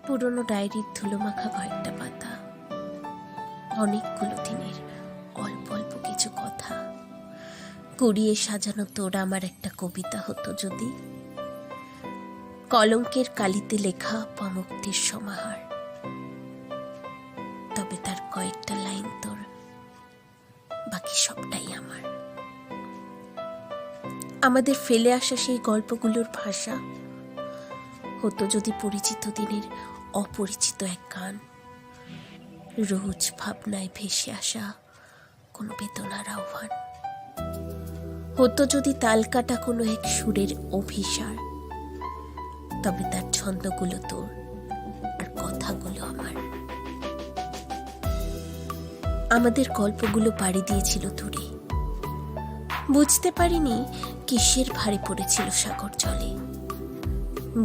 পুরনো ডায়েরির ধুলোমাখা কয়েকটা পাতা, অনেকগুলো দিনের অল্প অল্প কিছু কথা, কুড়িয়ে সাজানো তোর আমার একটা কবিতা হতো যদি। কলঙ্কের কালিতে লেখা পমুক্তির সমাহার, তবে তার কয়েকটা লাইন তোর, বাকি সবটাই আমার। আমাদের ফেলে আসা সেই গল্পগুলোর ভাষা হতো যদি পরিচিত দিনের অপরিচিত এক গান, রোজ ভাবনায় ভেসে আসা কোনো বেদনার আহ্বান হতো যদি তালকাটা কোনো এক সুরের অভিসার, তবে তার ছন্দগুলো তোর আর কথাগুলো আমার। আমাদের গল্পগুলো পাড়ি দিয়েছিল দূরে, বুঝতে পারিনি কিসের ভারে পড়েছিল সাগর জলে,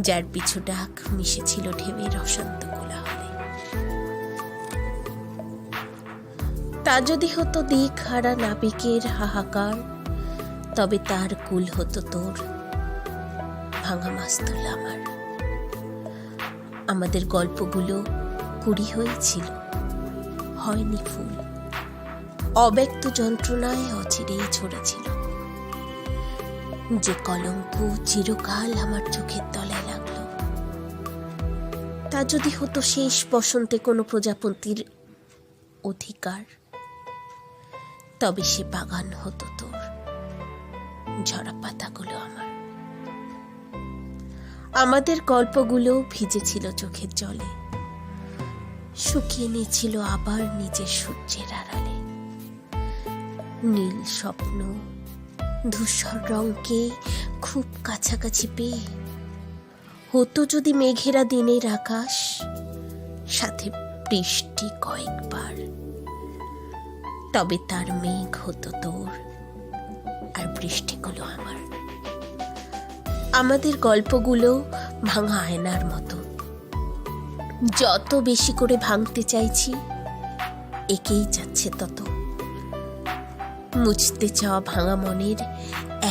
যার পিছু ডাক মিশেছিল ঢেউয়ের অশান্ত কোলাহলে। তা যদি হতো দিক হারা নাবিকের হাহাকার, তবে তার কুল হতো তোর ভাঙা মাস্তুল আমার। আমাদের গল্পগুলো কুড়ি হয়েছিল, হয়নি ফুল, অব্যক্ত যন্ত্রণায় অচিরেই ঝরেছিল। যে কলঙ্ক চিরকাল আমার চোখের তলায় লাগলো, তা যদি হতো শেষ বসন্তে কোনো প্রজাপতির অধিকার, তবে সে বাগান হতো তোর, ঝরা পাতাগুলো আমার। আমাদের গল্পগুলো ভিজেছিল চোখের জলে, শুকিয়ে নিয়েছিল আবার নিজের সূর্যের আড়ালে। নীল স্বপ্ন ধূসর রঙকে খুব কাছাকাছি পেয়ে হতো যদি মেঘেরা দিনের আকাশ, সাথে বৃষ্টি কয়েকবার, তবে তার মেঘ হতো তোর আর বৃষ্টিগুলো আমার। আমাদের গল্পগুলো ভাঙা আয়নার মতো, যত বেশি করে ভাঙতে চাইছি একেই যাচ্ছে তত। মুছতে চাওয়া ভাঙা মনের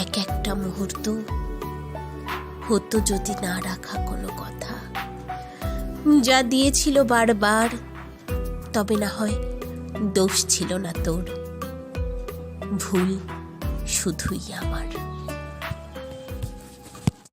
এক একটা মুহূর্ত হতো যদি না রাখা কোনো কথা, যা দিয়েছিল বারবার, তবে না হয় দোষ ছিল না তোর, ভুল শুধুই আমার।